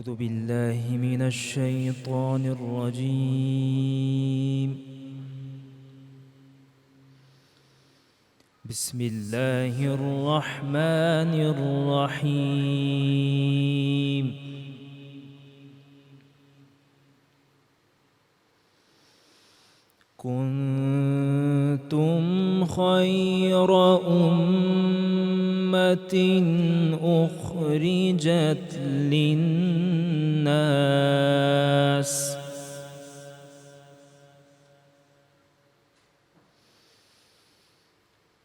أعوذ بالله من الشيطان الرجيم. بسم الله الرحمن الرحيم. كنتم خير أمة أخرجت للناس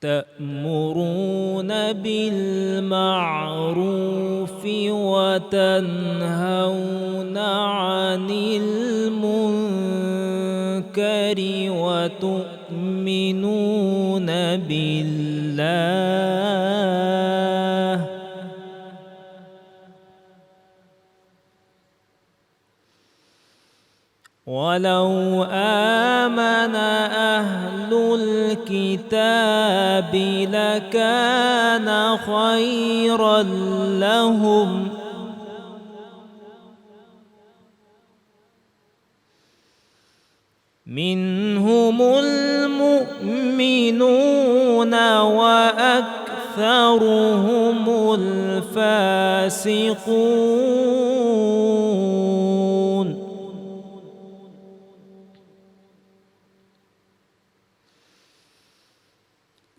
تأمرون بالمعروف وتنهون عن المنكر وتؤمنون بالله ولو آمن أهل الكتاب لكان خيرا لهم منهم المؤمنون وأكثرهم الفاسقون.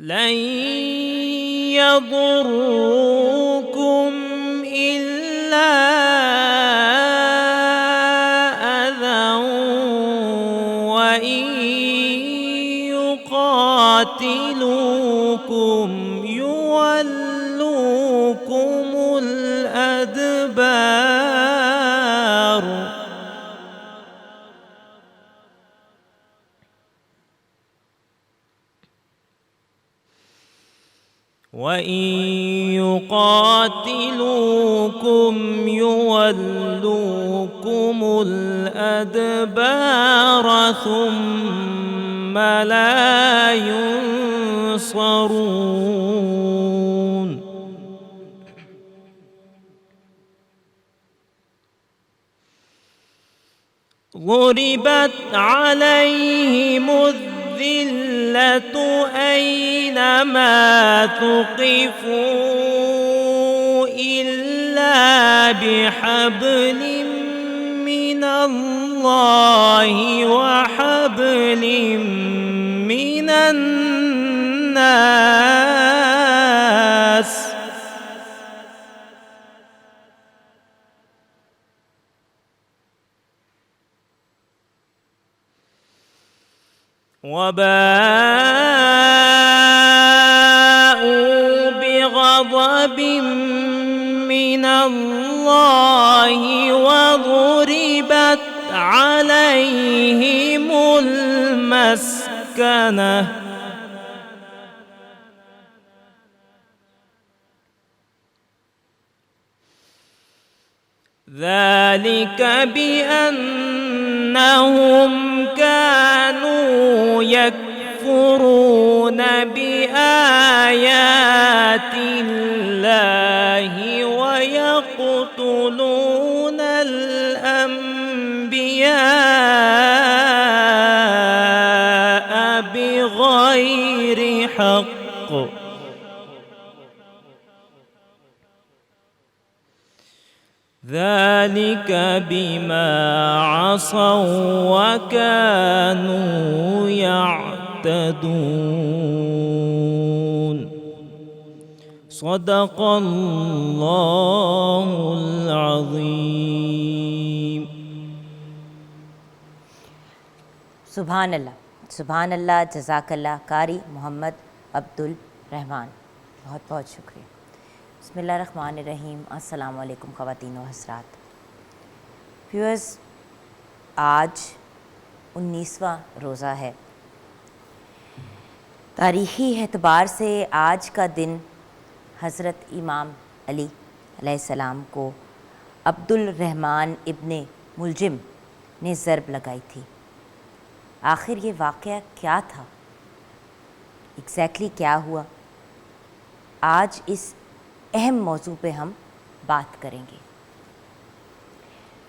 لن يضروكم إلا أذى وإن يقاتلوكم يولوكم الأدبار وإن يقاتلوكم يولوكم الأدبار ثم لا ينصرون. ضربت عليهم الذلة أينما ثقفوا إلا بحبل من الله وحبل من الناس وباءوا بغضب من الله وضربت عليهم المسكنة ذلك بأنهم كانوا يكفرون بآيات الله ويقتلون الأنبياء بغير حق ذلك بما عصوا وكانوا يعتدون. صدق اللہ العظیم. سبحان اللہ، سبحان اللہ. جزاک اللہ قاری محمد عبد الرحمن، بہت بہت شکریہ. بسم اللہ الرحمن الرحیم. السلام علیکم خواتین و حضرات. ویورز، آج 19واں روزہ ہے. تاریخی اعتبار سے آج کا دن حضرت امام علی علیہ السلام کو عبد الرحمن ابن ملجم نے ضرب لگائی تھی. آخر یہ واقعہ کیا تھا؟ ایگزیکٹلی کیا ہوا؟ آج اس اہم موضوع پہ ہم بات کریں گے.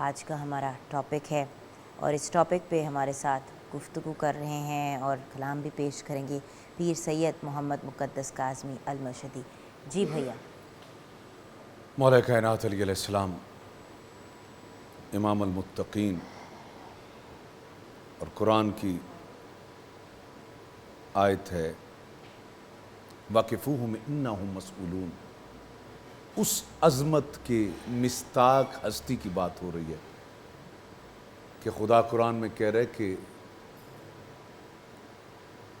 آج کا ہمارا ٹاپک ہے، اور اس ٹاپک پہ ہمارے ساتھ گفتگو کر رہے ہیں اور کلام بھی پیش کریں گے پیر سید محمد مقدس کاظمی المرشدی۔ جی بھیا۔ مولا کائنات علیہ السلام امام المتقین اور قرآن کی آیت ہے وَقِفُوهُمْ إِنَّهُمْ مَسْئُولُونَ، اس عظمت کے مصداق ہستی کی بات ہو رہی ہے کہ خدا قرآن میں کہہ رہے کہ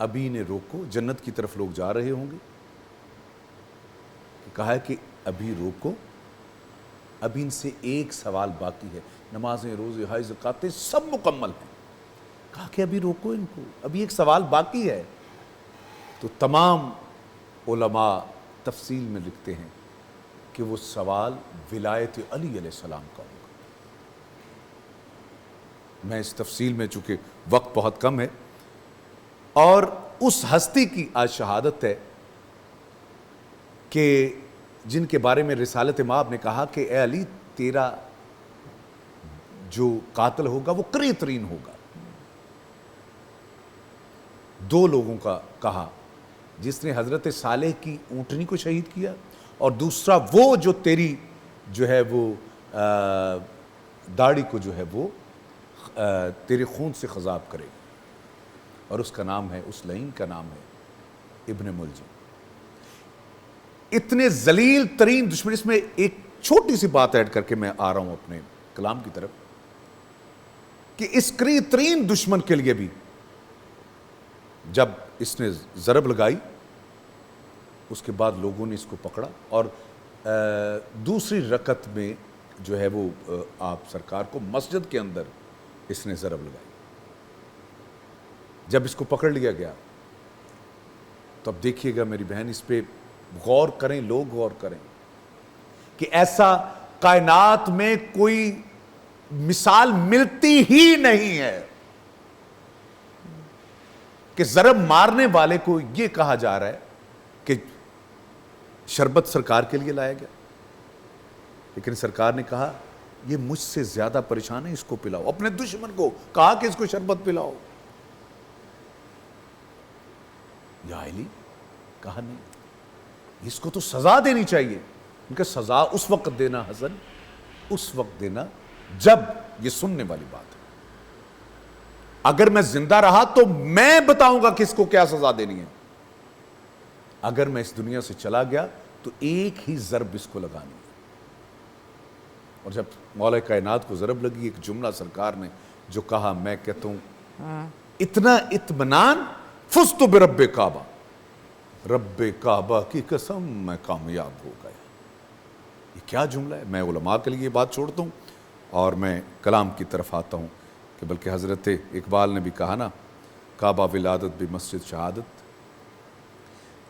ابھی نے روکو، جنت کی طرف لوگ جا رہے ہوں گے، کہا ہے کہ ابھی روکو، ابھی ان سے ایک سوال باقی ہے، نمازیں، روزے، حج، زکاتیں سب مکمل ہیں، کہا کہ ابھی روکو ان کو، ابھی ایک سوال باقی ہے۔ تو تمام علماء تفصیل میں لکھتے ہیں کہ وہ سوال ولایت علی علیہ السلام کا ہوگا۔ میں اس تفصیل میں چونکہ وقت بہت کم ہے، اور اس ہستی کی آج شہادت ہے کہ جن کے بارے میں رسالت مآب نے کہا کہ اے علی تیرا جو قاتل ہوگا وہ قریب ترین ہوگا۔ دو لوگوں کا کہا، جس نے حضرت صالح کی اونٹنی کو شہید کیا، اور دوسرا وہ جو تیری جو ہے وہ داڑھی کو جو ہے وہ تیرے خون سے خضاب کرے، اور اس کا نام ہے، اس لعین کا نام ہے ابن ملجم۔ اتنے ذلیل ترین دشمن، اس میں ایک چھوٹی سی بات ایڈ کر کے میں آ رہا ہوں اپنے کلام کی طرف، کہ اس قریب ترین دشمن کے لیے بھی جب اس نے ضرب لگائی، اس کے بعد لوگوں نے اس کو پکڑا، اور دوسری رکعت میں جو ہے وہ آپ سرکار کو مسجد کے اندر اس نے ضرب لگائی۔ جب اس کو پکڑ لیا گیا تو اب دیکھیے گا میری بہن، اس پہ غور کریں، لوگ غور کریں کہ ایسا کائنات میں کوئی مثال ملتی ہی نہیں ہے کہ ضرب مارنے والے کو یہ کہا جا رہا ہے کہ شربت سرکار کے لیے لایا گیا، لیکن سرکار نے کہا یہ مجھ سے زیادہ پریشان ہے، اس کو پلاؤ۔ اپنے دشمن کو کہا کہ اس کو شربت پلاؤ۔ یا علی، کہا نہیں، اس کو تو سزا دینی چاہیے۔ ان کا سزا اس وقت دینا حسن، اس وقت دینا جب یہ سننے والی بات ہے۔ اگر میں زندہ رہا تو میں بتاؤں گا کہ اس کو کیا سزا دینی ہے، اگر میں اس دنیا سے چلا گیا تو ایک ہی ضرب اس کو لگانی ہے۔ اور جب مولا کائنات کو ضرب لگی، ایک جملہ سرکار نے جو کہا، میں کہتا ہوں اتنا اطمینان، فزت برب کعبہ، رب کعبہ کی قسم میں کامیاب ہو گیا۔ یہ کیا جملہ ہے؟ میں علماء کے لیے یہ بات چھوڑتا ہوں اور میں کلام کی طرف آتا ہوں کہ بلکہ حضرت اقبال نے بھی کہا نا، کعبہ ولادت بھی مسجد شہادت،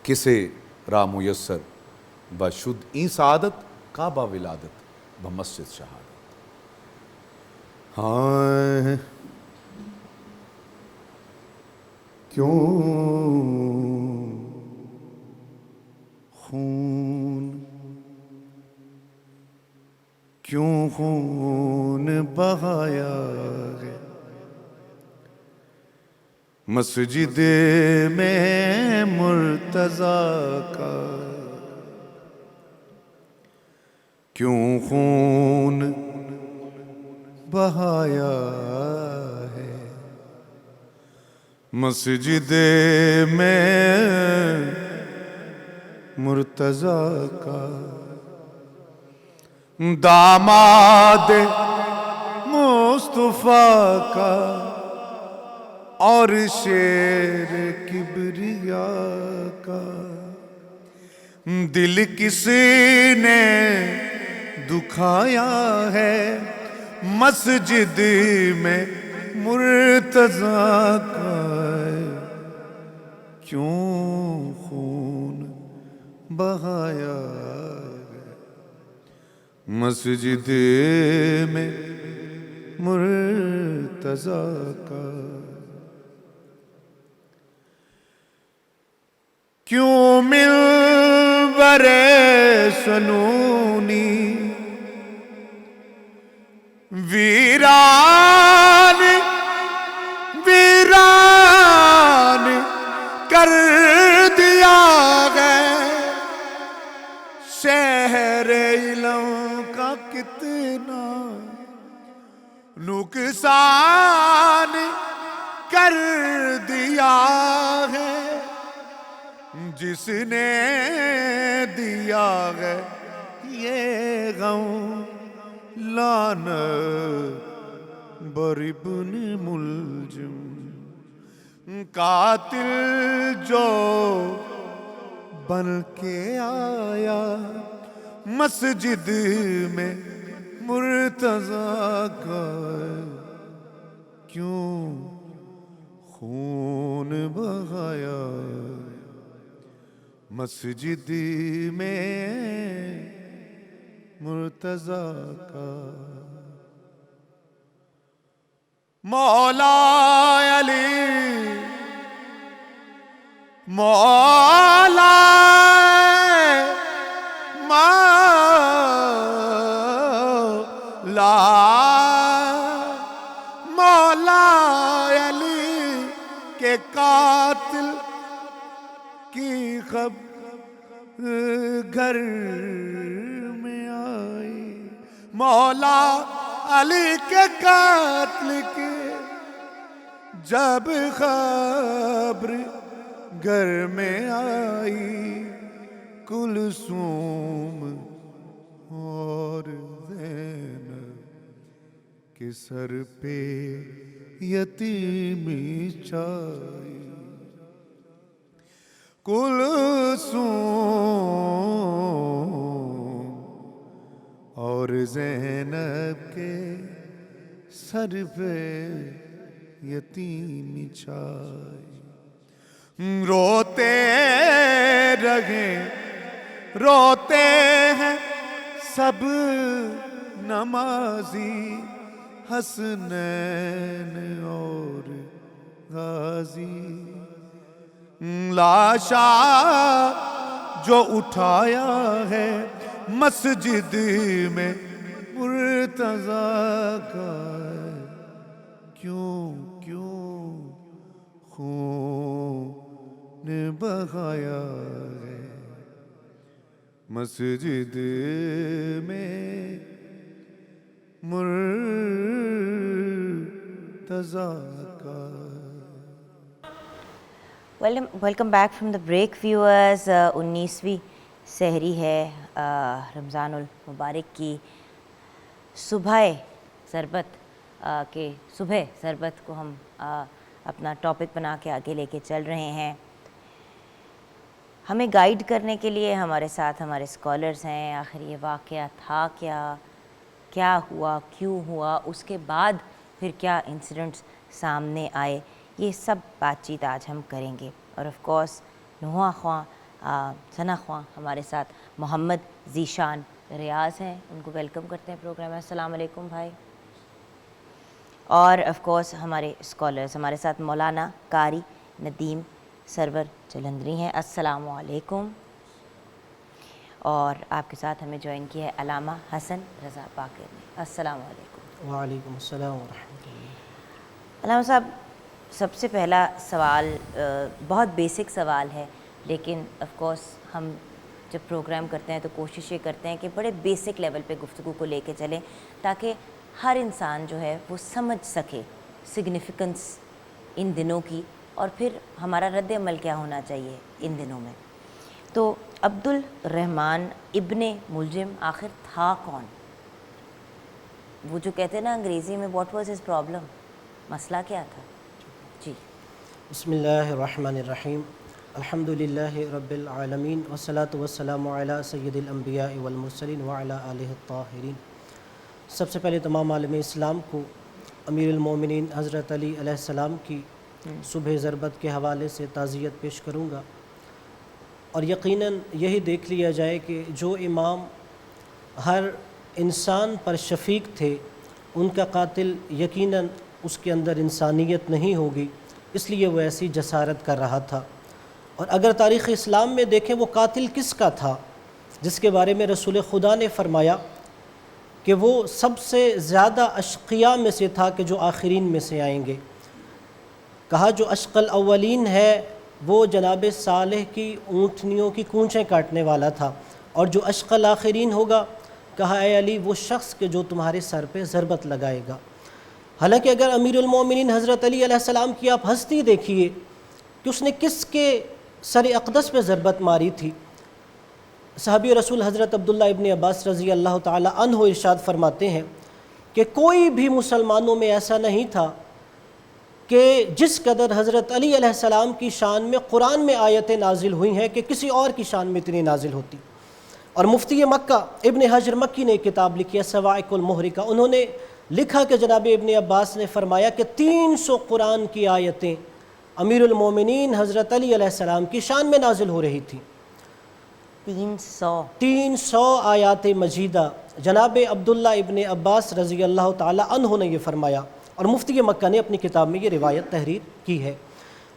کسے راہ میسر بشد این سعادت، کعبہ ولادت بمسجد شہادت۔ ہاں کیوں خون، کیوں خون بہایا ہے مسجد میں مرتضیٰ کا، کیوں خون بہایا ہے مسجد میں مرتضیٰ کا، داماد مصطفیٰ کا اور شیر کبریاء کا، دل کسی نے دکھایا ہے مسجد میں مرتضیٰ کا، کیوں خون بہایا مسجد میں مرتضیٰ کا، کیوں منبر سنونی ویران ویران کر دیا گیا شہر علم کا کتنا نقصان کر دیا ہے جس نے دیا ہے یہ غم لعنت بر ابن ملجم قاتل جو بن کے آیا مسجد میں مرتضیٰ کا کیوں خون بہایا مسجد میں مرتضیٰ کا مولا علی مولا مولا مولا علی کے قاتل کی خبر گھر میں آئی مولا علی کے قاتل کی جب خبر گھر میں آئی کلثوم اور زینب کے سر پہ یتیمی چھائی کلثوم اور زینب کے سر پہ یتیمی چھائی روتے رہے روتے ہیں سب نمازی حسنین اور غازی لاشا جو اٹھایا ہے مسجد میں مرتضیٰ کا کیوں خون بہایا ہے مسجد میں مرتضیٰ کا. Welcome back from the break viewers. 19ویں سحری ہے رمضان المبارک کی. صبح ضربت کو ہم اپنا ٹاپک بنا کے آگے لے کے چل رہے ہیں. ہمیں گائیڈ کرنے کے لیے ہمارے ساتھ ہمارے اسکالرز ہیں. آخر یہ واقعہ تھا کیا ہوا، کیوں ہوا، اس کے بعد پھر کیا انسیڈنٹس سامنے آئے، یہ سب بات چیت آج ہم کریں گے. اور آف کورس نوحہ خواں ثنا خواں ہمارے ساتھ محمد ذیشان ریاض ہیں، ان کو ویلکم کرتے ہیں پروگرام میں. السلام علیکم بھائی. اور آف کورس ہمارے اسکالرز ہمارے ساتھ مولانا قاری ندیم سرور جلندری ہیں. السلام علیکم. اور آپ کے ساتھ ہمیں جوائن کیا ہے علامہ حسن رضا باقر نے. السلام علیکم. وعلیکم السلام ورحمۃ اللہ. علامہ صاحب، سب سے پہلا سوال بہت بیسک سوال ہے، لیکن آف کورس ہم جب پروگرام کرتے ہیں تو کوشش یہ کرتے ہیں کہ بڑے بیسک لیول پہ گفتگو کو لے کے چلیں تاکہ ہر انسان جو ہے وہ سمجھ سکے سگنیفیکنس ان دنوں کی، اور پھر ہمارا رد عمل کیا ہونا چاہیے ان دنوں میں. تو عبد الرحمن ابن ملجم آخر تھا کون؟ وہ جو کہتے ہیں نا انگریزی میں واٹ واز ہز پرابلم، مسئلہ کیا تھا؟ جی. بسم اللہ الرحمن الرحیم. الحمد للہ رب العالمین والصلاة والسلام علی سید الانبیاء والمرسلین وعلی آلہ الطاہرین. سب سے پہلے تمام عالم اسلام کو امیر المومنین حضرت علی علیہ السلام کی صبح ضربت کے حوالے سے تعزیت پیش کروں گا. اور یقیناً یہی دیکھ لیا جائے کہ جو امام ہر انسان پر شفیق تھے، ان کا قاتل یقیناً اس کے اندر انسانیت نہیں ہوگی، اس لیے وہ ایسی جسارت کر رہا تھا. اور اگر تاریخ اسلام میں دیکھیں وہ قاتل کس کا تھا، جس کے بارے میں رسول خدا نے فرمایا کہ وہ سب سے زیادہ اشقیاء میں سے تھا کہ جو آخرین میں سے آئیں گے۔ کہا جو اشق الاولین ہے وہ جناب صالح کی اونٹنیوں کی کونچیں کاٹنے والا تھا، اور جو اشق الاخرین ہوگا، کہا اے علی وہ شخص کہ جو تمہارے سر پہ ضربت لگائے گا۔ حالانکہ اگر امیر المومنین حضرت علی علیہ السلام کی آپ ہستی دیکھیے کہ اس نے کس کے سر اقدس پہ ضربت ماری تھی۔ صحابی رسول حضرت عبداللہ ابن عباس رضی اللہ تعالی عنہ ارشاد فرماتے ہیں کہ کوئی بھی مسلمانوں میں ایسا نہیں تھا کہ جس قدر حضرت علی علیہ السلام کی شان میں قرآن میں آیتیں نازل ہوئی ہیں کہ کسی اور کی شان میں اتنی نازل ہوتی۔ اور مفتی مکہ ابن حجر مکی نے کتاب لکھی ہے صواعق المحرقہ، انہوں نے لکھا کہ جناب ابن عباس نے فرمایا کہ 300 قرآن کی آیتیں امیر المومنین حضرت علی علیہ السلام کی شان میں نازل ہو رہی تھی۔ 300 آیات مجیدہ جناب عبداللہ ابن عباس رضی اللہ تعالی عنہ نے یہ فرمایا، اور مفتی مکہ نے اپنی کتاب میں یہ روایت تحریر کی ہے۔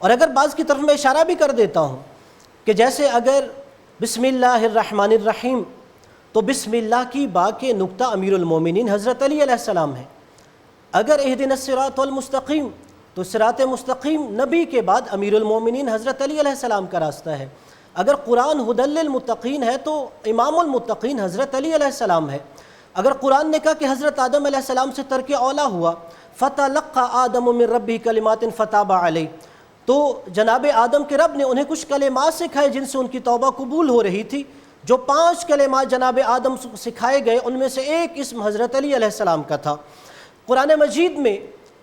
اور اگر بعض کی طرف میں اشارہ بھی کر دیتا ہوں کہ جیسے اگر بسم اللہ الرحمن الرحیم، تو بسم اللہ کی با کے نقطہ امیر المومنین حضرت علی علیہ السلام ہے۔ اگر اہدنا الصراط المستقیم، تو صراط مستقیم نبی کے بعد امیر المومنین حضرت علی علیہ السلام کا راستہ ہے۔ اگر قرآن ہدی للمتقین ہے تو امام المتقین حضرت علی علیہ السلام ہے۔ اگر قرآن نے کہا کہ حضرت آدم علیہ السلام سے ترک اولا ہوا، فَتَلَقَّى آدَمُ مِن رَبِّهِ كَلِمَاتٍ فَتَابَ عَلَيْهِ، تو جناب آدم کے رب نے انہیں کچھ کلمات سکھائے جن سے ان کی توبہ قبول ہو رہی تھی۔ جو 5 کلمات جناب آدم سکھائے گئے ان میں سے ایک اسم حضرت علی علیہ السلام کا تھا۔ قرآن مجید میں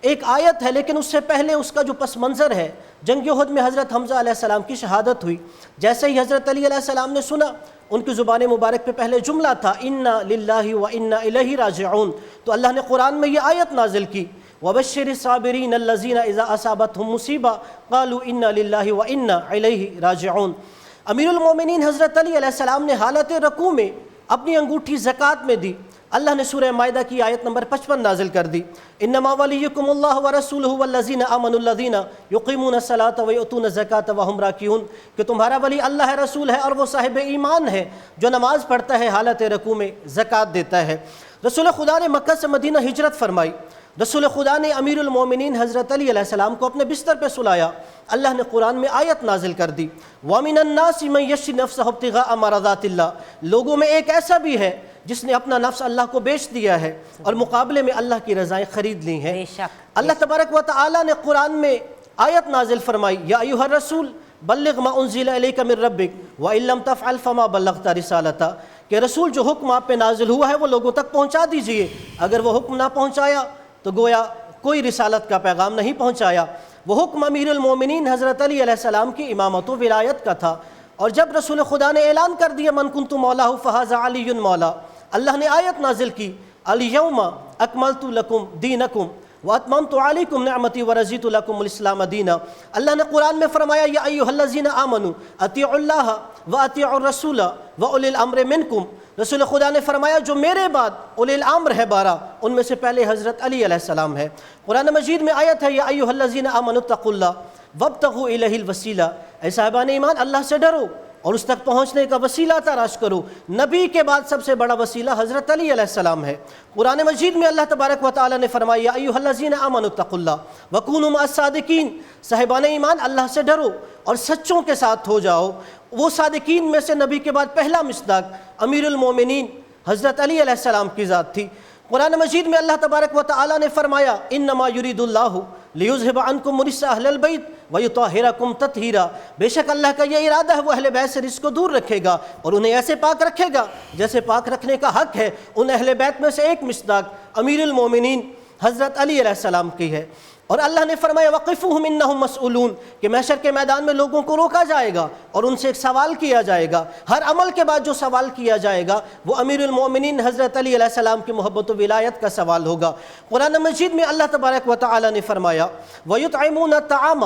ایک آیت ہے، لیکن اس سے پہلے اس کا جو پس منظر ہے، جنگ احد میں حضرت حمزہ علیہ السلام کی شہادت ہوئی۔ جیسے ہی حضرت علی علیہ السلام نے سنا، ان کی زبان مبارک پہ پہلے جملہ تھا اِنَّا لِلَّهِ وَإِنَّا إِلَيْهِ رَاجِعُونَ، تو اللہ نے قرآن میں یہ آیت نازل کی وَبَشِّرِ الصَّابِرِينَ الَّذِينَ إِذَا أَصَابَتْهُمْ مُصِيبَةٌ قَالُوا إِنَّا لِلَّهِ وَإِنَّا إِلَيْهِ رَاجِعُونَ۔ امیر المومنین حضرت علی علیہ السلام نے حالت رکوع میں اپنی انگوٹھی زکوٰۃ میں دی۔ اللہ نے سورہ مائدہ کی آیت نمبر 55 نازل کر دی، انما ولیکم اللہ ورسولہ والذین آمنوا الذین یقیمون الصلاۃ ویؤتون الزکاۃ وہم راکعون، کہ تمہارا ولی اللہ ہے، رسول ہے، اور وہ صاحب ایمان ہے جو نماز پڑھتا ہے، حالت رکوع میں زکوٰۃ دیتا ہے۔ رسول خدا نے مکہ سے مدینہ ہجرت فرمائی، رسول خدا نے امیر المومنین حضرت علی علیہ السلام کو اپنے بستر پہ سلایا۔ اللہ نے قرآن میں آیت نازل کر دی وَمِنَ النَّاسِ مَن يَشْرِي نَفْسَهُ ابْتِغَاءَ مَرْضَاتِ اللَّهِ، لوگوں میں ایک ایسا بھی ہے جس نے اپنا نفس اللہ کو بیچ دیا ہے اور مقابلے میں اللہ کی رضائیں خرید لی ہیں۔ اللہ تبارک و تعالی نے قرآن میں آیت نازل فرمائی یا ایھا الرسول بلغ ما انزل الیک من ربک وان لم تفعل فما بلغت رسالتہ، کہ رسول جو حکم آپ پہ نازل ہوا ہے وہ لوگوں تک پہنچا دیجئے، اگر وہ حکم نہ پہنچایا تو گویا کوئی رسالت کا پیغام نہیں پہنچایا۔ وہ حکم امیر المومنین حضرت علی علیہ السلام کی امامت و ولایت کا تھا، اور جب رسول خدا نے اعلان کر دیا من کنت مولاہ فہذا علی مولا، اللہ نے آیت نازل کی الیوم اکملت لکم دینکم واتممت علیکم نعمتی ورضیت لکم الاسلام دینا۔ اللہ نے قرآن میں فرمایا یا ایھا الذین آمنوا اطیعوا اللہ واطیعوا الرسول واولی الامر منکم، رسول خدا نے فرمایا جو میرے بعد اولی الامر ہے 12، ان میں سے پہلے حضرت علی علیہ السلام ہے۔ قرآن مجید میں آیت ہے یا ایھا الذین آمنوا اتقوا اللہ وابتغوا الیہ الوسیلہ، اے صاحبان ایمان اللہ سے ڈرو اور اس تک پہنچنے کا وسیلہ تلاش کرو۔ نبی کے بعد سب سے بڑا وسیلہ حضرت علی علیہ السلام ہے۔ قرآن مجید میں اللہ تبارک و تعالی نے فرمایا یا ایھا الذین آمنوا اتقوا اللہ وکونوا مع الصادقین، صاحبان ایمان اللہ سے ڈرو اور سچوں کے ساتھ ہو جاؤ۔ وہ صادقین میں سے نبی کے بعد پہلا مصداق امیر المومنین حضرت علی علیہ السلام کی ذات تھی۔ قرآن مجید میں اللہ تبارک و تعالی نے فرمایا انما یرید اللہ لیذھب عنکم الرجس اہل البیت ویطہرکم تطہیرا، بے شک اللہ کا یہ ارادہ ہے وہ اہل بیت سے رجس کو دور رکھے گا اور انہیں ایسے پاک رکھے گا جیسے پاک رکھنے کا حق ہے۔ ان اہل بیت میں سے ایک مصداق امیر المومنین حضرت علی علیہ السلام کی ہے۔ اور اللہ نے فرمایا وقفوہم انہم مسئولون، کہ محشر کے میدان میں لوگوں کو روکا جائے گا اور ان سے ایک سوال کیا جائے گا۔ ہر عمل کے بعد جو سوال کیا جائے گا وہ امیر المومنین حضرت علی علیہ السلام کی محبت و ولایت کا سوال ہوگا۔ قرآن مجید میں اللہ تبارک و تعالی نے فرمایا وَيُطْعِمُونَ الطَّعَامَ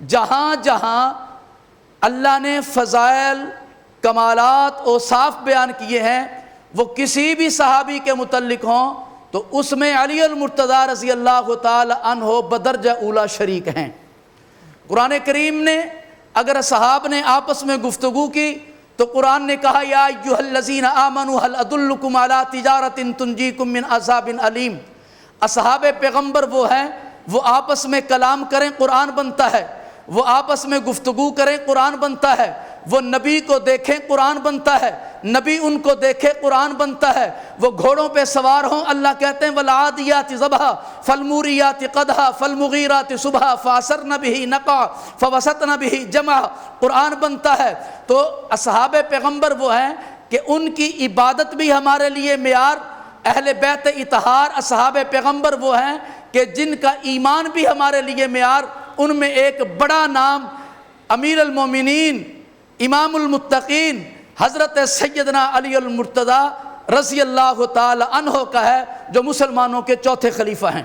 جہاں جہاں اللہ نے فضائل کمالات اور صاف بیان کیے ہیں وہ کسی بھی صحابی کے متعلق ہوں تو اس میں علی المرتضیٰ رضی اللہ تعالی عنہ بدرجہ اولا شریک ہیں۔ قرآن کریم نے اگر صحاب نے آپس میں گفتگو کی تو قرآن نے کہا یا ایھا الذین آمنوا هل ادلکم علی تجارۃ تنجیکم من عذاب علیم۔ اصحاب پیغمبر وہ ہیں وہ آپس میں کلام کریں قرآن بنتا ہے، وہ آپس میں گفتگو کریں قرآن بنتا ہے، وہ نبی کو دیکھیں قرآن بنتا ہے، نبی ان کو دیکھے قرآن بنتا ہے، وہ گھوڑوں پہ سوار ہوں اللہ کہتے ہیں والعادیات ضبحا فالموریات قدحا فالمغیرات صبحا فاثرن بہ نقعا فوسطن بہ جمعا، قرآن بنتا ہے۔ تو اصحاب پیغمبر وہ ہیں کہ ان کی عبادت بھی ہمارے لیے معیار، اہل بیت اطہار اصحاب پیغمبر وہ ہیں کہ جن کا ایمان بھی ہمارے لیے معیار۔ ان میں ایک بڑا نام امیر المومنین امام المتقین حضرت سیدنا علی المرتضیٰ رضی اللہ تعالی عنہ کا ہے جو مسلمانوں کے چوتھے خلیفہ ہیں۔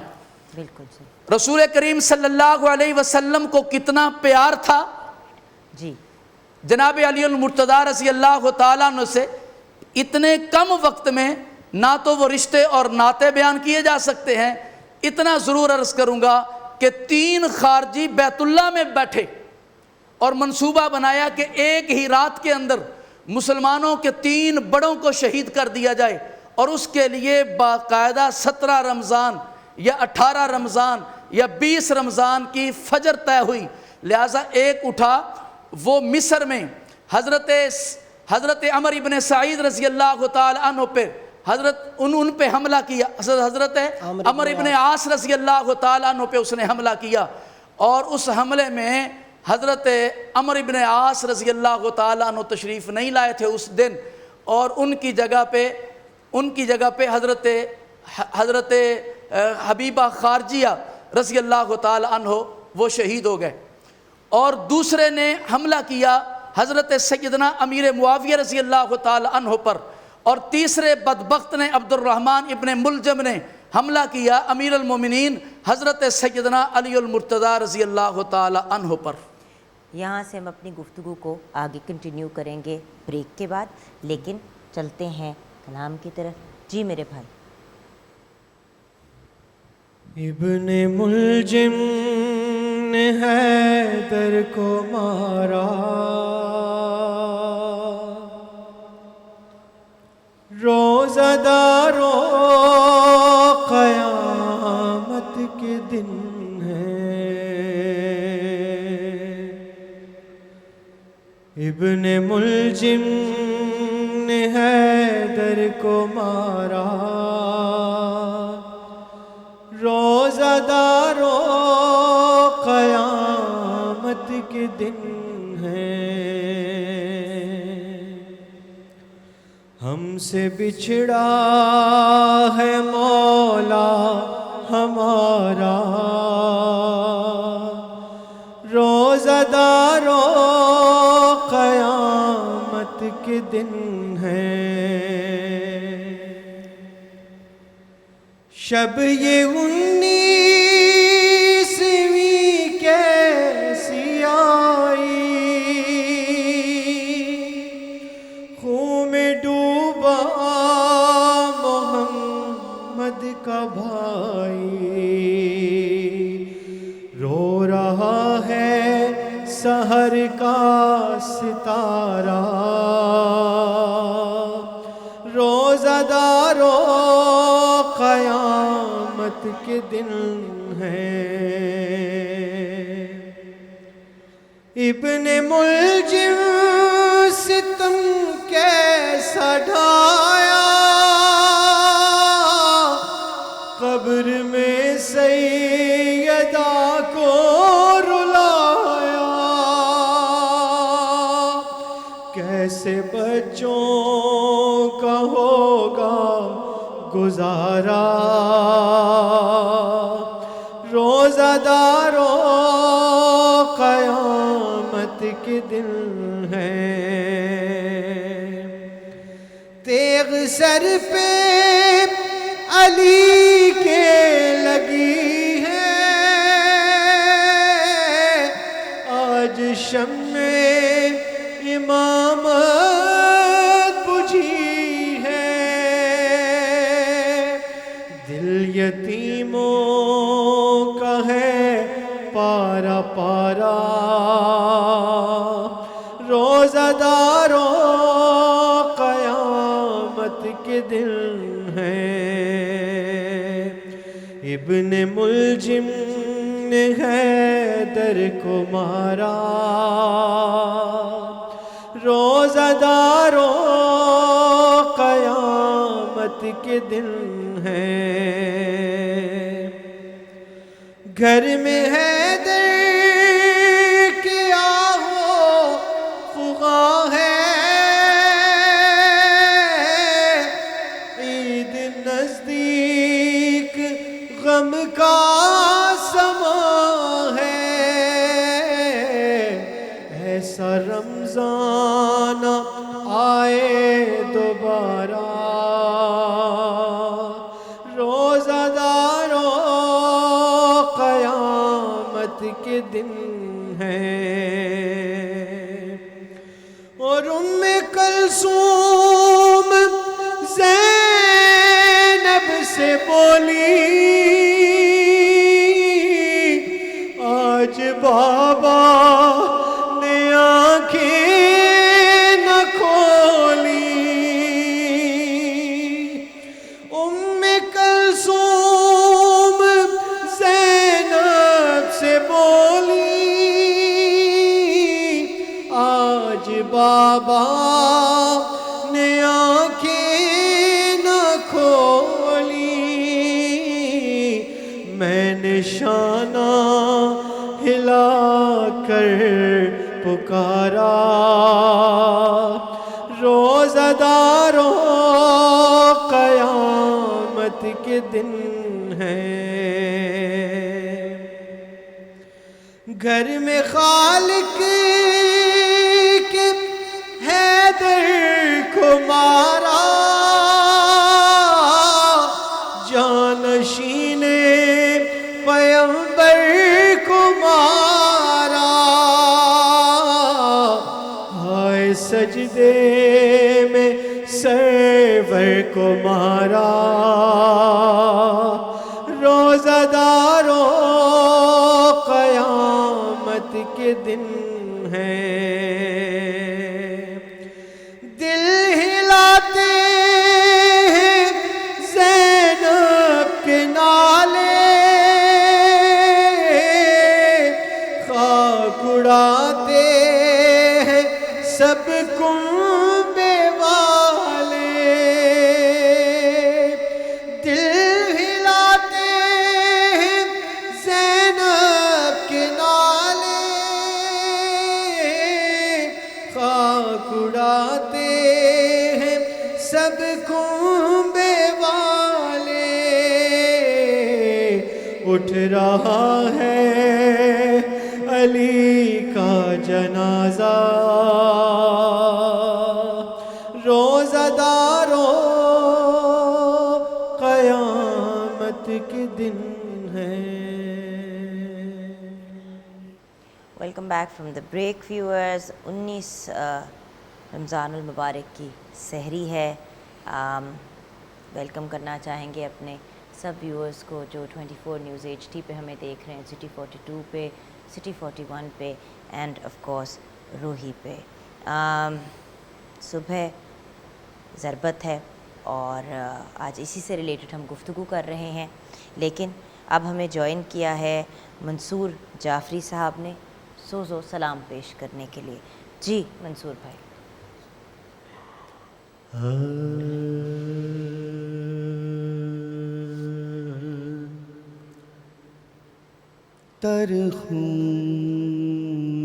بالکل صحیح۔ رسول کریم صلی اللہ علیہ وسلم کو کتنا پیار تھا جی جناب علی المرتضیٰ رضی اللہ تعالیٰ عنہ سے، اتنے کم وقت میں نہ تو وہ رشتے اور ناطے بیان کیے جا سکتے ہیں، اتنا ضرور عرض کروں گا کہ 3 خارجی بیت اللہ میں بیٹھے اور منصوبہ بنایا کہ ایک ہی رات کے اندر مسلمانوں کے 3 بڑوں کو شہید کر دیا جائے، اور اس کے لیے باقاعدہ 17 رمضان یا 18 رمضان یا 20 رمضان کی فجر طے ہوئی، لہٰذا ایک اٹھا وہ مصر میں حضرت عمر ابن سعید رضی اللہ تعالی عنہ پہ ان پہ حملہ کیا، حضرت عمر ابن عاص رضی اللہ تعالیٰ عنہ پہ اس نے حملہ کیا، اور اس حملے میں حضرت عمر ابن عاص رضی اللہ تعالیٰ عنہ تشریف نہیں لائے تھے اس دن، اور ان کی جگہ پہ حضرت حبیبہ خارجیہ رضی اللہ تعالیٰ عنہ وہ شہید ہو گئے، اور دوسرے نے حملہ کیا حضرت سیدنا امیر معاویہ رضی اللہ تعالیٰ عنہ پر، اور تیسرے بدبخت نے عبد الرحمن ابن ملجم نے حملہ کیا امیر المومنین حضرت سیدنا علی المرتضیٰ رضی اللہ تعالی عنہ پر۔ یہاں سے ہم اپنی گفتگو کو آگے کنٹینیو کریں گے بریک کے بعد، لیکن چلتے ہیں کلام کی طرف۔ جی میرے بھائی۔ ابن ملجم نے حیدر کو مارا، روزہ دارو قیامت کے دن ہے، ابن ملجم نے حیدر کو مارا، روزہ دارو قیامت کے دن ہے، ہم سے بچھڑا ہے مولا ہمارا، روزہ دارو قیامت کے دن ہے، شب یہ 19ویں کیسی آئی، خون میں ڈوبا محمد کا بھائی، رو رہا ہے سحر کا ستارہ، روزہ دارو قیامت کے دن ہے، ابن ملجم ستم کیسا ڈھایا، قبر میں سیدہ کو رلایا، کیسے بچوں کا ہوگا گزارا، روزہ دارو قیامت کے دن ہے، تیغ سر پہ علی کے لگی ہے، شمع امامت بجھی ہے، دل یتیموں کا ہے پارا پارا، روزہ داروں قیامت کے دن ہیں۔ ابن ملجم نے حیدر کو مارا، روزہ داروں قیامت کے دن ہیں۔ گھر میں حیدر کے آہو فغاں ہے، عید نزدیک غم کا سما ہے، ایسا رمضان آئے دوبارہ، روزہ داروں قیامت کے دن ہیں۔ اور ام کلثوم زینب سے بولی، آج بابا نے آنکھیں نہ کھولی۔ ام کلثوم زینب سے بولی، آج بابا نے آنکھیں نہ کھولی، میں نے شانہ ہلا کر پکارا، روزہ داروں قیامت کے دن ہیں۔ گھر میں خالق کے حیدر کو مارا، جانشین پیغمبر کو مارا، ہائے سجدے میں سرور کو مارا، روزہ داروں قیامت کے دن ہیں۔ دل ہلاتے ہیں زینب کے نالے، خاک اڑاتے ہیں سب کنبے والے، دل ہلاتے ہیں زینب کے نالے، خاک اڑاتے ہیں سب کنبے والے، اٹھ رہا ہے علی کا جنازہ، روزہ داروں قیامت کے دن ہیں۔ Welcome back from the break viewers. 19 رمضان المبارک کی سحری ہے۔ ویلکم کرنا چاہیں گے اپنے سب ویورز کو جو 24 نیوز HD پہ ہمیں دیکھ رہے ہیں، سٹی 42 پہ، سٹی 41 پہ، اینڈ آف کورس روہی پہ۔ صبح ضربت ہے اور آج اسی سے ریلیٹڈ ہم گفتگو کر رہے ہیں، لیکن اب ہمیں جوائن کیا ہے منصور جعفری صاحب نے سوزو سلام پیش کرنے کے لیے۔ جی منصور بھائی۔ تر خون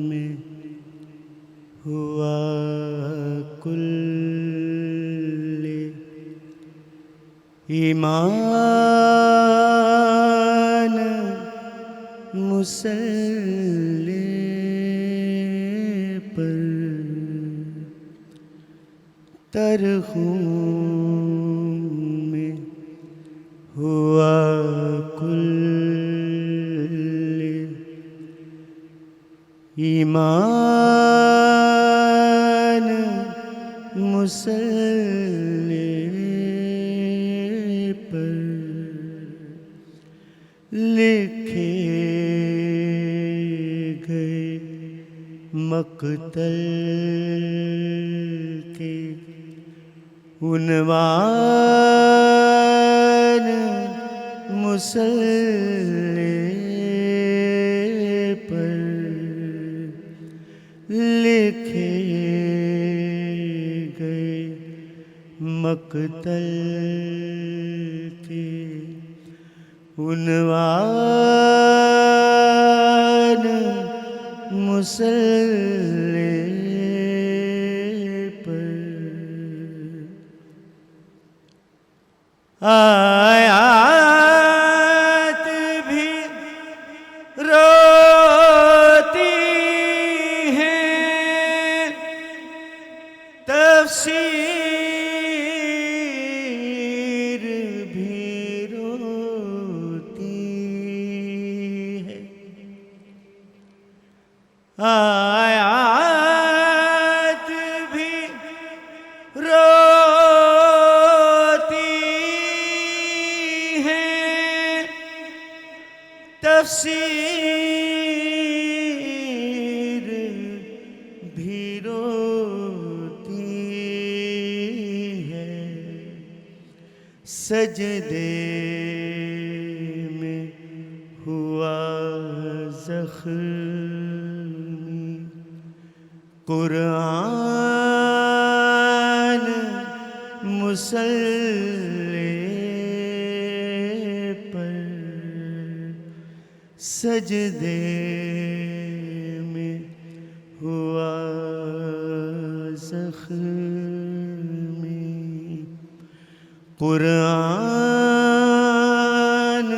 میں ہوا کل ایمان مسلح پر، تر خون میں ہوا کل ایمان لکھے گئے مقتل کے عنوان مصلی پر لکھے گئے مقتل کے عنوان مصلی پر آیات بھی روتی ہیں تفسیر بھی روتی ہے آیات بھی روتی ہیں تفسیر بھی روتی ہے سجدے میں ہوا زخمی قرآن مصلی پر سجدے میں ہوا زخمی قرآن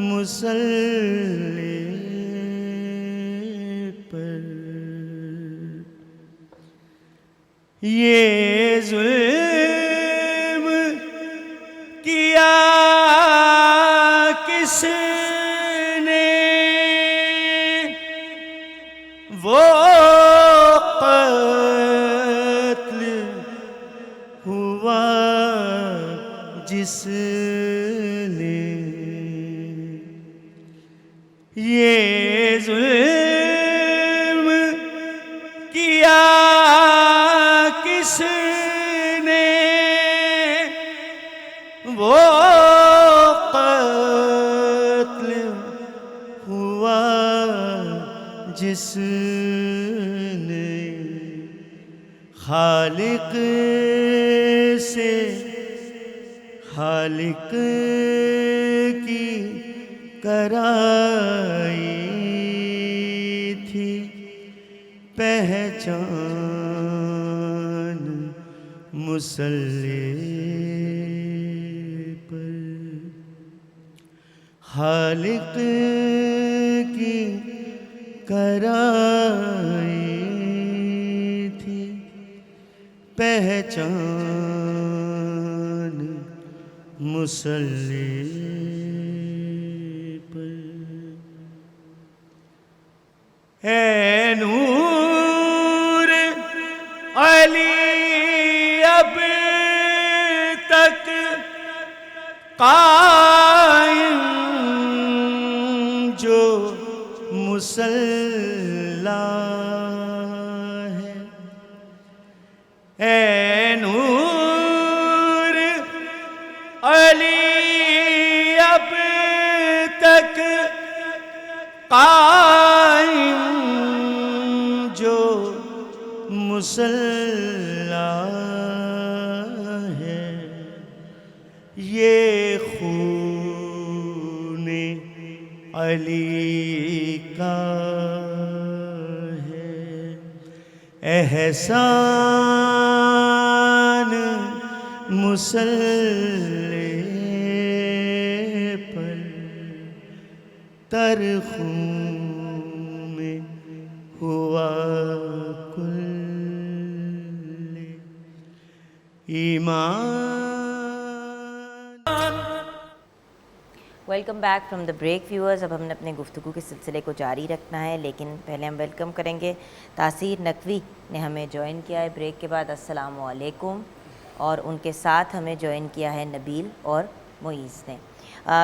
مصلی پر یہ ظلم کیا کس نے وہ قتل ہوا جس نے یہ ظلم کیا کس نے وہ قتل ہوا جس نے خالق سے خالق کی کرائی تھی پہچان مصلی پر خالق کی کرائی تھی پہچان مصلی پر اے نور علی اب تک قائم جو مصلی ہے اے نور علی اب تک قائم جو مصلی ہے یہ خون علی کا ہے احسان مصلی پر تر خون میں ہوا کل ایمان welcome back from the break viewers. اب ہم نے اپنے گفتگو کے سلسلے کو جاری رکھنا ہے، لیکن پہلے ہم ویلکم کریں گے تاثیر نقوی نے ہمیں جوائن کیا ہے بریک کے بعد. السلام علیکم. اور ان کے ساتھ ہمیں جوائن کیا ہے نبیل اور معیز دیں۔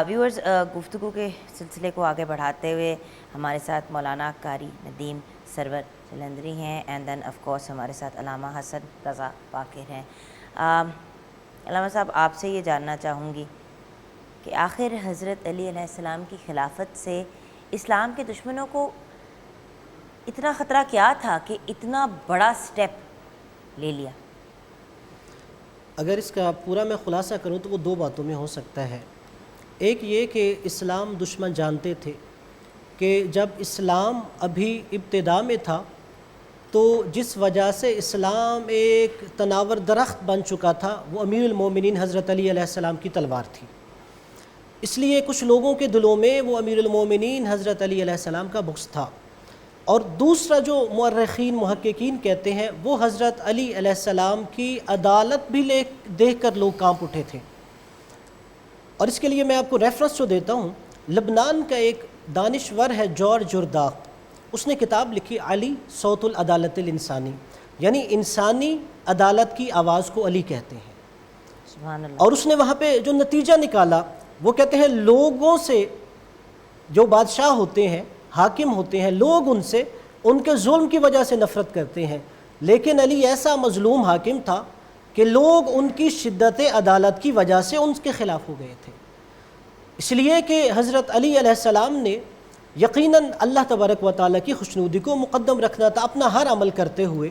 ویورز، گفتگو کے سلسلے کو آگے بڑھاتے ہوئے ہمارے ساتھ مولانا قاری ندیم سرور جلندری ہیں، اینڈ دین آف کورس ہمارے ساتھ علامہ حسن رضا باقر ہیں۔ علامہ صاحب، آپ سے یہ جاننا چاہوں گی کہ آخر حضرت علی علیہ السلام کی خلافت سے اسلام کے دشمنوں کو اتنا خطرہ کیا تھا کہ اتنا بڑا سٹیپ لے لیا؟ اگر اس کا پورا میں خلاصہ کروں تو وہ دو باتوں میں ہو سکتا ہے۔ ایک یہ کہ اسلام دشمن جانتے تھے کہ جب اسلام ابھی ابتدا میں تھا تو جس وجہ سے اسلام ایک تناور درخت بن چکا تھا وہ امیر المومنین حضرت علی علیہ السلام کی تلوار تھی، اس لیے کچھ لوگوں کے دلوں میں وہ امیر المومنین حضرت علی علیہ السلام کا بغض تھا۔ اور دوسرا جو مورخین محققین کہتے ہیں وہ حضرت علی علیہ السلام کی عدالت بھی دیکھ کر لوگ کانپ اٹھے تھے۔ اور اس کے لیے میں آپ کو ریفرنس جو دیتا ہوں، لبنان کا ایک دانشور ہے جارج جرداق، اس نے کتاب لکھی علی صوت العدالت الانسانی، یعنی انسانی عدالت کی آواز کو علی کہتے ہیں۔ سبحان اللہ۔ اور اس نے وہاں پہ جو نتیجہ نکالا وہ کہتے ہیں لوگوں سے، جو بادشاہ ہوتے ہیں، حاکم ہوتے ہیں، لوگ ان سے ان کے ظلم کی وجہ سے نفرت کرتے ہیں، لیکن علی ایسا مظلوم حاکم تھا کہ لوگ ان کی شدت عدالت کی وجہ سے ان کے خلاف ہو گئے تھے۔ اس لیے کہ حضرت علی علیہ السلام نے یقیناً اللہ تبارک و تعالیٰ کی خوشنودی کو مقدم رکھنا تھا اپنا ہر عمل کرتے ہوئے۔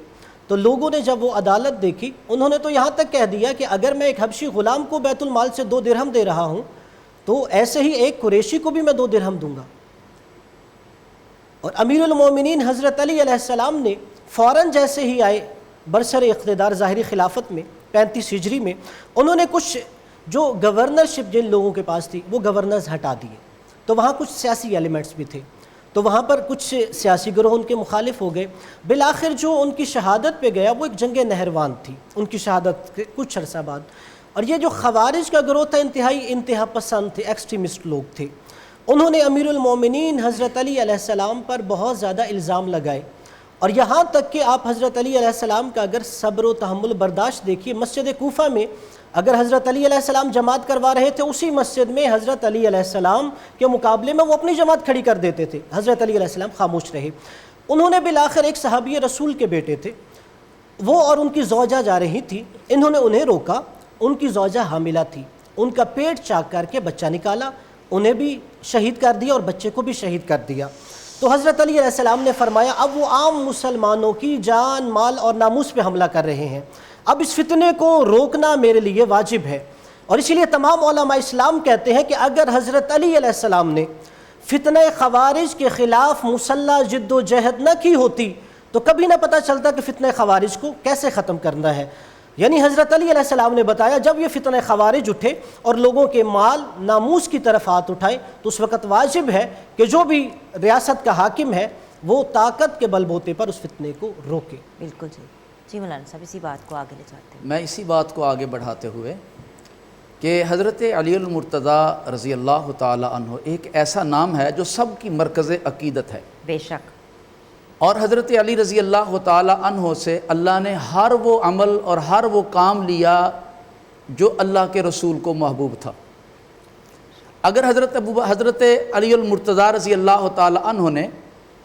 تو لوگوں نے جب وہ عدالت دیکھی، انہوں نے تو یہاں تک کہہ دیا کہ اگر میں ایک حبشی غلام کو بیت المال سے 2 درہم دے رہا ہوں تو ایسے ہی ایک قریشی کو بھی میں 2 درہم دوں گا۔ اور امیر المومنین حضرت علی علیہ السلام نے فوراً جیسے ہی آئے برسر اقتدار ظاہری خلافت میں 35 ہجری میں، انہوں نے کچھ جو گورنرشپ جن لوگوں کے پاس تھی وہ گورنرز ہٹا دیے، تو وہاں کچھ سیاسی ایلیمنٹس بھی تھے، تو وہاں پر کچھ سیاسی گروہ ان کے مخالف ہو گئے۔ بالآخر جو ان کی شہادت پہ گیا وہ ایک جنگ نہروان تھی، ان کی شہادت کے کچھ عرصہ بعد۔ اور یہ جو خوارج کا گروہ تھا انتہا پسند تھے، ایکسٹریمسٹ لوگ تھے، انہوں نے امیر المومنین حضرت علی علیہ السلام پر بہت زیادہ الزام لگائے، اور یہاں تک کہ آپ حضرت علی علیہ السلام کا اگر صبر و تحمل برداشت دیکھیے، مسجد کوفہ میں اگر حضرت علی علیہ السلام جماعت کروا رہے تھے، اسی مسجد میں حضرت علی علیہ السلام کے مقابلے میں وہ اپنی جماعت کھڑی کر دیتے تھے، حضرت علی علیہ السلام خاموش رہے۔ انہوں نے بالآخر ایک صحابی رسول کے بیٹے تھے، وہ اور ان کی زوجہ جا رہی تھی، انہوں نے انہیں روکا، ان کی زوجہ حاملہ تھی، ان کا پیٹ چاک کر کے بچہ نکالا، انہیں بھی شہید کر دیا اور بچے کو بھی شہید کر دیا۔ تو حضرت علی علیہ السلام نے فرمایا اب وہ عام مسلمانوں کی جان، مال اور ناموس پہ حملہ کر رہے ہیں، اب اس فتنے کو روکنا میرے لیے واجب ہے۔ اور اسی لیے تمام علماء اسلام کہتے ہیں کہ اگر حضرت علی علیہ السلام نے فتنہ خوارج کے خلاف مسلح جد و جہد نہ کی ہوتی تو کبھی نہ پتہ چلتا کہ فتنہ خوارج کو کیسے ختم کرنا ہے۔ یعنی حضرت علی علیہ السلام نے بتایا جب یہ فتنہ خوارج اٹھے اور لوگوں کے مال ناموس کی طرف ہاتھ اٹھائے تو اس وقت واجب ہے کہ جو بھی ریاست کا حاکم ہے وہ طاقت کے بل بوتے پر اس فتنے کو روکے۔ بالکل جی مولانا صاحب اسی بات کو آگے لے جاتے ہیں۔ میں اسی بات کو آگے بڑھاتے ہوئے کہ حضرت علی المرتضیٰ رضی اللہ تعالی عنہ ایک ایسا نام ہے جو سب کی مرکز عقیدت ہے، بے شک۔ اور حضرت علی رضی اللہ تعالی عنہ سے اللہ نے ہر وہ عمل اور ہر وہ کام لیا جو اللہ کے رسول کو محبوب تھا۔ اگر حضرت علی المرتضیٰ رضی اللہ تعالی عنہ نے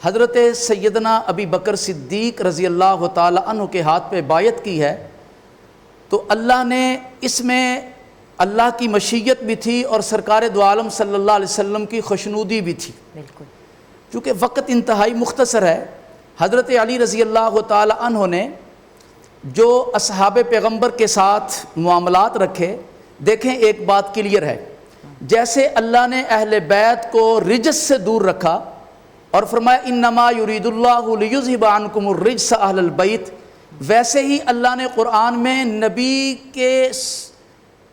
حضرت سیدنا ابی بکر صدیق رضی اللہ تعالی عنہ کے ہاتھ پہ بیعت کی ہے تو اللہ نے اس میں اللہ کی مشیت بھی تھی اور سرکار دو عالم صلی اللہ علیہ وسلم کی خوشنودی بھی تھی۔ بالکل۔ چونکہ وقت انتہائی مختصر ہے، حضرت علی رضی اللہ تعالی عنہ نے جو اصحاب پیغمبر کے ساتھ معاملات رکھے، دیکھیں ایک بات کلیئر ہے، جیسے اللہ نے اہل بیت کو رجس سے دور رکھا اور فرمایا انما یرید اللہ لیذھب عنکم الرجس اہل البیت، ویسے ہی اللہ نے قرآن میں نبی کے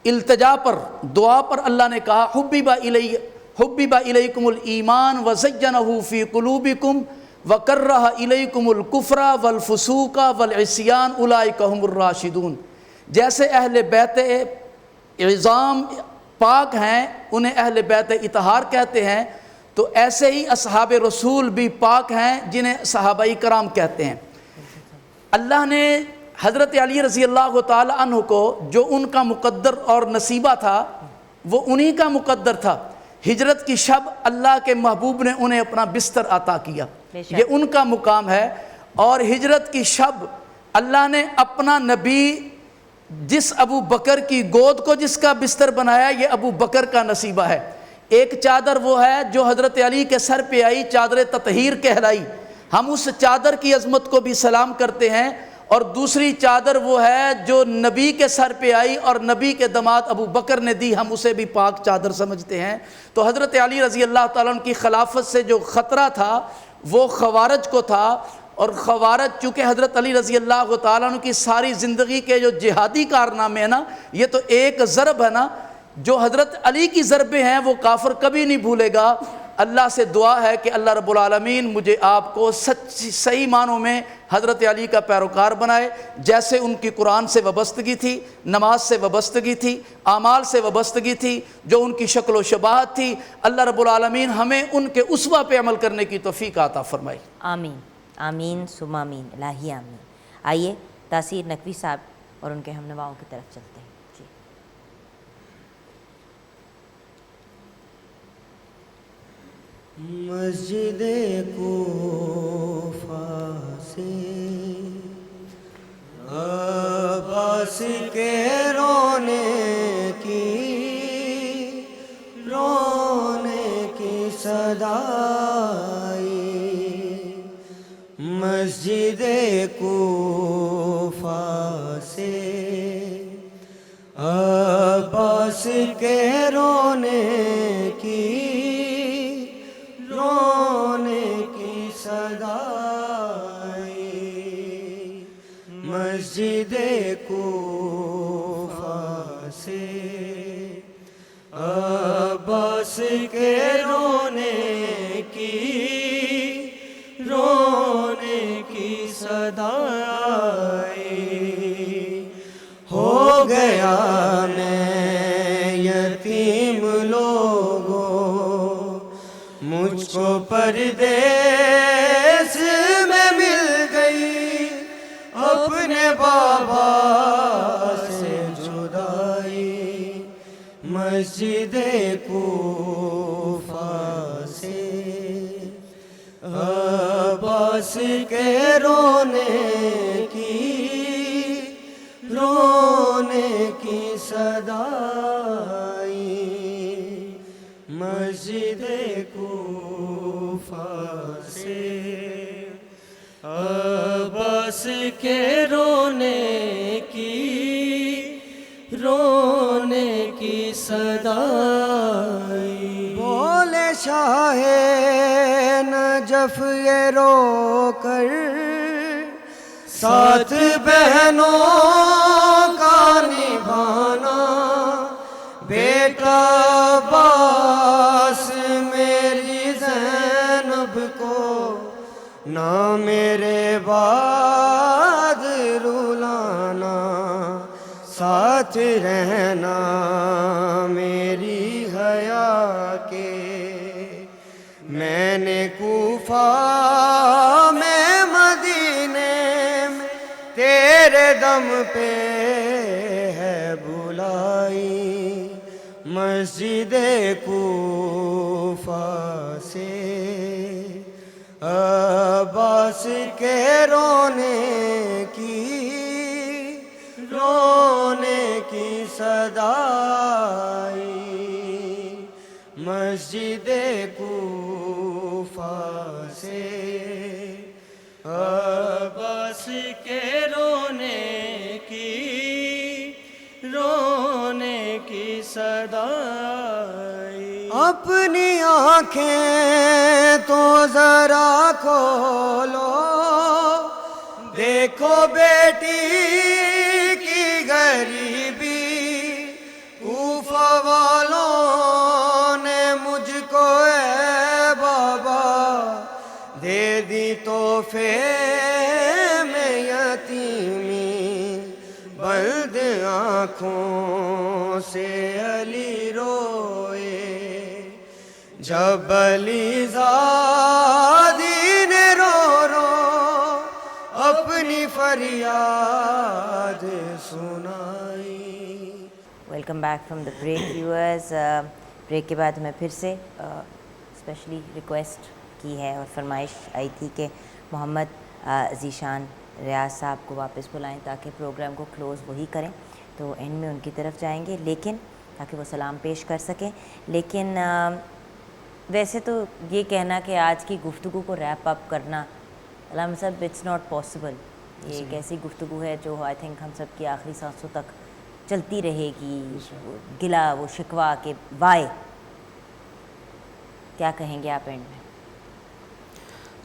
التجا پر، دعا پر اللہ نے کہا حبب الیکم الایمان وزینہ فی قلوبکم وکرہ الیکم الکفر والفسوق والعصیان اولئک هم الراشدون۔ جیسے اہل بیت عظام پاک ہیں انہیں اہل بیت اطہار کہتے ہیں، تو ایسے ہی اصحاب رسول بھی پاک ہیں جنہیں صحابہ کرام کہتے ہیں۔ اللہ نے حضرت علی رضی اللہ تعالی عنہ کو جو ان کا مقدر اور نصیبہ تھا وہ انہی کا مقدر تھا. ہجرت کی شب اللہ کے محبوب نے انہیں اپنا بستر عطا کیا, یہ ان کا مقام ہے. اور ہجرت کی شب اللہ نے اپنا نبی جس ابو بکر کی گود کو جس کا بستر بنایا, یہ ابو بکر کا نصیبہ ہے. ایک چادر وہ ہے جو حضرت علی کے سر پہ آئی, چادر تطہیر کہلائی, ہم اس چادر کی عظمت کو بھی سلام کرتے ہیں. اور دوسری چادر وہ ہے جو نبی کے سر پہ آئی اور نبی کے داماد ابو بکر نے دی, ہم اسے بھی پاک چادر سمجھتے ہیں. تو حضرت علی رضی اللہ تعالیٰ عنہ کی خلافت سے جو خطرہ تھا وہ خوارج کو تھا. اور خوارج چونکہ حضرت علی رضی اللہ تعالیٰ عنہ کی ساری زندگی کے جو جہادی کارنامے ہیں نا, یہ تو ایک ضرب ہے نا, جو حضرت علی کی ضربیں ہیں وہ کافر کبھی نہیں بھولے گا. اللہ سے دعا ہے کہ اللہ رب العالمین مجھے آپ کو صحیح معنوں میں حضرت علی کا پیروکار بنائے. جیسے ان کی قرآن سے وابستگی تھی, نماز سے وابستگی تھی, اعمال سے وابستگی تھی, جو ان کی شکل و شباہت تھی, اللہ رب العالمین ہمیں ان کے اسوہ پہ عمل کرنے کی توفیق عطا فرمائی. آمین آمین ثم آمین الہی آمین. آئیے تاثیر نقوی صاحب اور ان کے ہم نواؤں کی طرف چلتے ہیں. جی مسجد کوفہ سے عباس کے رونے کی صدا آئی. مسجد کوفہ سے عباس کے رونے کی صدا آئی. مسجد کوفہ سے عباس کے رونے کی صدا آئی. ہو گیا میں یتیم لوگوں, مجھ کو پردیس میں مل گئی اپنے بابا سے جدائی. مسجد کوفہ سے عباس کے رونے کی صدا آئی. مسجد کوفہ سے عباس کے رونے کی صدا آئی. بولے شاہ نجف یہ رو کر ساتھ بہنوں کا نبھانا, بیٹا عباس میری زینب کو نہ میرے بعد رلانا, ساتھ رہنا میری حیا کے. میں نے کوفہ میں مدینے میں تیرے دم پہ ہے بلائی. مسجد کوفہ سے عباس کے رونے کی صدا آئی. مسجد کوفہ سے عباس کے رونے کی صدا آئی. اپنی آنکھیں تو ذرا کھولو, دیکھو بیٹی کی غریبی. کوفہ والوں نے مجھ کو اے بابا دے دی تحفے میں یتیمی. بلد آنکھوں سے علی روئے جب علی زادی نے رو اپنی فریاد سنائی. Welcome back from the break viewers. Break کے بعد ہمیں پھر سے اسپیشلی ریکویسٹ کی ہے اور فرمائش آئی تھی کہ محمد ذیشان ریاض صاحب کو واپس بلائیں تاکہ پروگرام کو کلوز وہی کریں. تو اینڈ میں ان کی طرف جائیں گے لیکن تاکہ وہ سلام پیش کر سکیں. لیکن ویسے تو یہ کہنا کہ آج کی گفتگو کو ریپ اپ کرنا علامہ صاحب اٹس ناٹ پاسبل. یہ ایک ایسی گفتگو ہے جو آئی تھنک ہم سب کی آخری سانسوں تک چلتی رہے گی. گلا وہ شکوا کہ وائے کیا کہیں گے آپ اینڈ میں؟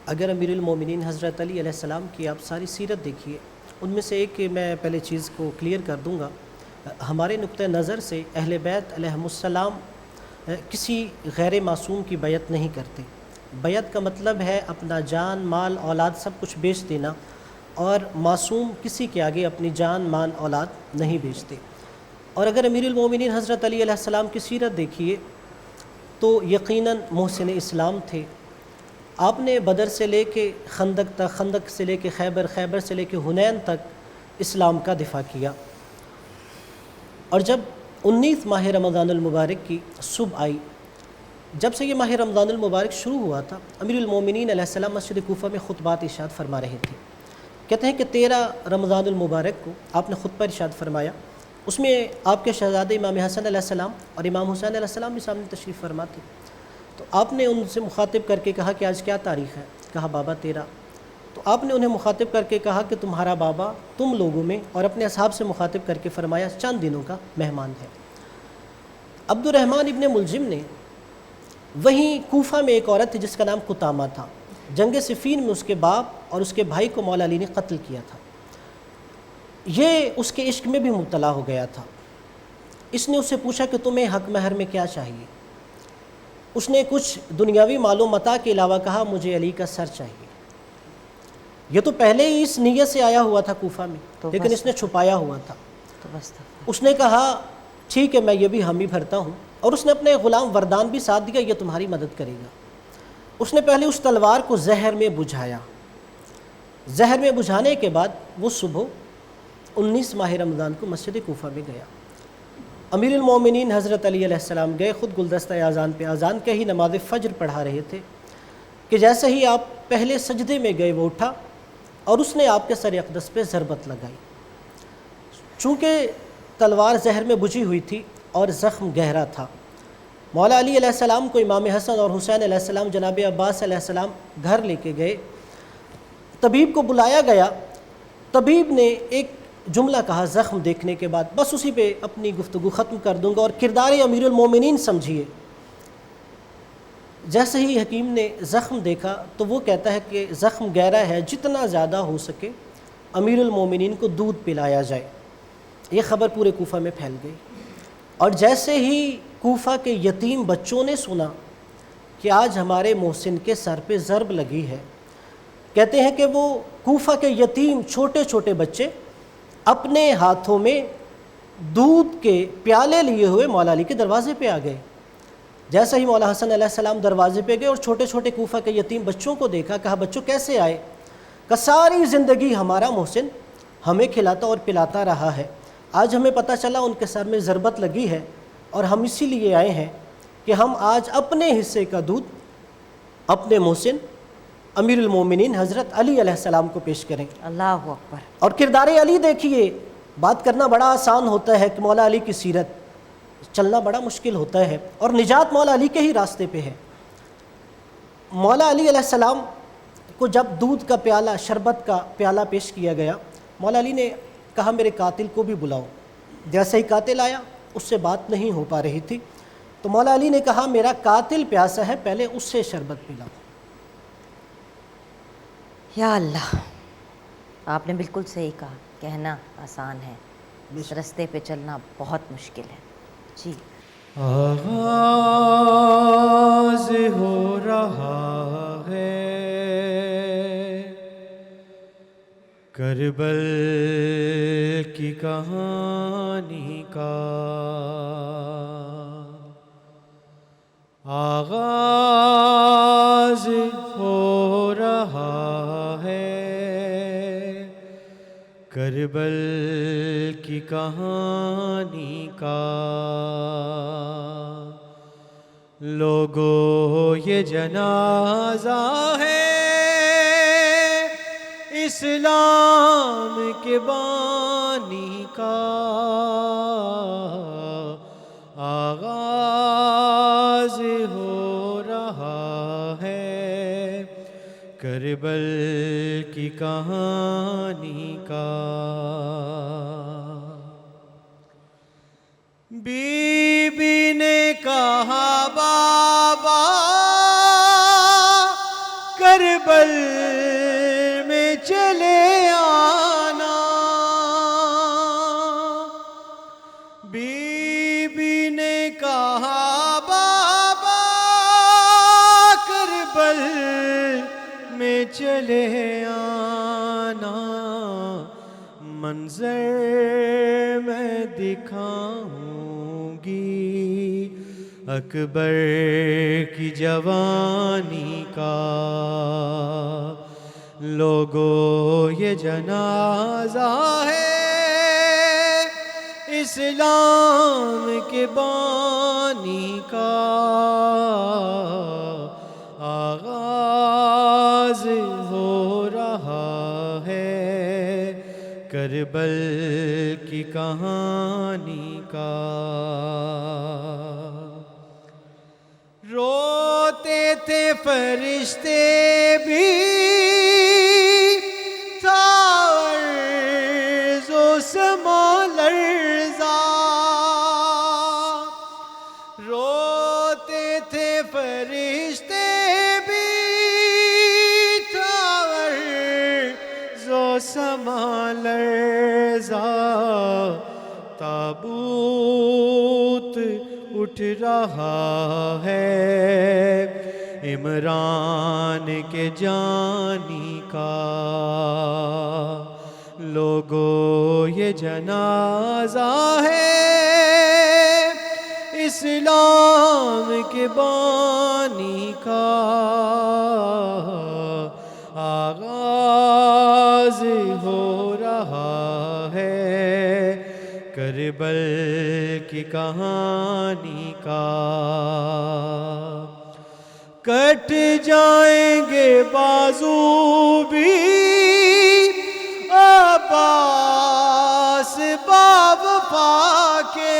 اگر امیر المومنین حضرت علی علیہ السلام کی آپ ساری سیرت دیکھیے، ان میں سے ایک میں پہلے چیز کو کلیئر کر دوں گا. ہمارے نقطہ نظر سے اہل بیت علیہم السلام کسی غیر معصوم کی بیعت نہیں کرتے. بیعت کا مطلب ہے اپنا جان مال اولاد سب کچھ بیچ دینا، اور معصوم کسی کے آگے اپنی جان مال اولاد نہیں بیچتے. اور اگر امیر المومنین حضرت علی علیہ السلام کی سیرت دیکھیے تو یقیناً محسن اسلام تھے. آپ نے بدر سے لے کے خندق تک، خندق سے لے کے خیبر، خیبر سے لے کے حنین تک اسلام کا دفاع کیا. اور جب 19 ماہ رمضان المبارک کی صبح آئی، جب سے یہ ماہ رمضان المبارک شروع ہوا تھا، امیر المومنین علیہ السلام مسجد کوفہ میں خطبات ارشاد فرما رہے تھے. کہتے ہیں کہ 13 رمضان المبارک کو آپ نے خطبہ ارشاد فرمایا. اس میں آپ کے شہزادے امام حسن علیہ السلام اور امام حسین علیہ السلام بھی سامنے تشریف فرما تھے. تو آپ نے ان سے مخاطب کر کے کہا کہ آج کیا تاریخ ہے؟ کہا بابا 13. تو آپ نے انہیں مخاطب کر کے کہا کہ تمہارا بابا تم لوگوں میں، اور اپنے اصحاب سے مخاطب کر کے فرمایا چند دنوں کا مہمان ہے. عبد الرحمن ابن ملجم نے، وہیں کوفہ میں ایک عورت تھی جس کا نام قطامہ تھا، جنگ صفین میں اس کے باپ اور اس کے بھائی کو مولا علی نے قتل کیا تھا. یہ اس کے عشق میں بھی مبتلا ہو گیا تھا. اس نے اس سے پوچھا کہ تمہیں حق مہر میں کیا چاہیے؟ اس نے کچھ دنیاوی مال و متاع کے علاوہ کہا مجھے علی کا سر چاہیے. یہ تو پہلے ہی اس نیت سے آیا ہوا تھا کوفہ میں، لیکن اس نے چھپایا ہوا تھا. اس نے کہا ٹھیک ہے میں یہ بھی حامی بھرتا ہوں، اور اس نے اپنے غلام وردان بھی ساتھ دیا، یہ تمہاری مدد کرے گا. اس نے پہلے اس تلوار کو زہر میں بجھایا. زہر میں بجھانے کے بعد وہ صبح 19 ماہ رمضان کو مسجد کوفہ میں گیا. امیر المومنین حضرت علی علیہ السلام گئے، خود گلدستہ اذان پہ اذان کے ہی نماز فجر پڑھا رہے تھے کہ جیسے ہی آپ پہلے سجدے میں گئے وہ اٹھا اور اس نے آپ کے سر اقدس پہ ضربت لگائی. چونکہ تلوار زہر میں بجھی ہوئی تھی اور زخم گہرا تھا، مولا علی علیہ السلام کو امام حسن اور حسین علیہ السلام جناب عباس علیہ السلام گھر لے کے گئے. طبیب کو بلایا گیا. طبیب نے ایک جملہ کہا زخم دیکھنے کے بعد، بس اسی پہ اپنی گفتگو ختم کر دوں گا. اور کردار امیر المومنین سمجھیے. جیسے ہی حکیم نے زخم دیکھا تو وہ کہتا ہے کہ زخم گہرا ہے، جتنا زیادہ ہو سکے امیر المومنین کو دودھ پلایا جائے. یہ خبر پورے کوفہ میں پھیل گئی. اور جیسے ہی کوفہ کے یتیم بچوں نے سنا کہ آج ہمارے محسن کے سر پہ ضرب لگی ہے، کہتے ہیں کہ وہ کوفہ کے یتیم چھوٹے چھوٹے بچے اپنے ہاتھوں میں دودھ کے پیالے لیے ہوئے مولا علی کے دروازے پہ آ گئے. جیسا ہی مولا حسن علیہ السلام دروازے پہ گئے اور چھوٹے چھوٹے کوفہ کے یتیم بچوں کو دیکھا، کہا بچوں کیسے آئے؟ کہ ساری زندگی ہمارا محسن ہمیں کھلاتا اور پلاتا رہا ہے، آج ہمیں پتہ چلا ان کے سر میں ضربت لگی ہے، اور ہم اسی لیے آئے ہیں کہ ہم آج اپنے حصے کا دودھ اپنے محسن امیر المومنین حضرت علی علیہ السلام کو پیش کریں. اللہ اکبر. اور کردار علی دیکھیے. بات کرنا بڑا آسان ہوتا ہے کہ مولا علی کی سیرت، چلنا بڑا مشکل ہوتا ہے، اور نجات مولا علی کے ہی راستے پہ ہے. مولا علی علیہ السلام کو جب دودھ کا پیالہ، شربت کا پیالہ پیش کیا گیا، مولا علی نے کہا میرے قاتل کو بھی بلاؤ. جیسے ہی قاتل آیا اس سے بات نہیں ہو پا رہی تھی، تو مولا علی نے کہا میرا قاتل پیاسا ہے، پہلے اس سے شربت پلاؤ. یا اللہ، آپ نے بالکل صحیح کہا. کہنا آسان ہے، اس رستے پہ چلنا بہت مشکل ہے. جی. آغاز ہو رہا ہے کربل کی کہانی کا، آغاز ہو رہا ہے کربل کی کہانی کا لوگو یہ جنازہ ہے اسلام کے بانی کا آغاز ہو رہا ہے کربل کی کہانی کا بی بی نے کہا بابا کربل میں چلے آنا بی بی نے کہا بابا کربل میں چلے آنا منظر میں دکھاؤں گی اکبر کی جوانی کا لوگو یہ جنازہ ہے اسلام کے بانی کا آغاز ہو رہا ہے کربل کی کہانی کا روتے تھے فرشتے بھی تھا عرض و سما لرزا روتے تھے فرشتے بھی تھا عرض و سما لرزا تابوت اٹھ رہا ہے عمران کے جانی کا لوگو یہ جنازہ ہے اسلام کے بانی کا آغاز ہو رہا ہے کربل کی کہانی کا کٹ جائیں گے بازو بھی عباس باوفا کے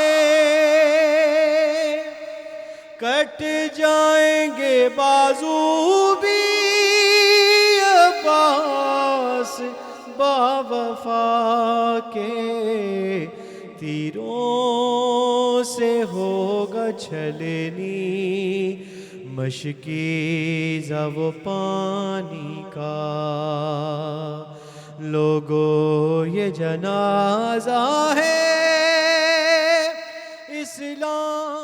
کٹ جائیں گے بازو بھی عباس باوفا کے تیروں سے ہوگا چھلنی مشکیزہ وہ پانی کا لوگو یہ جنازہ ہے اسلام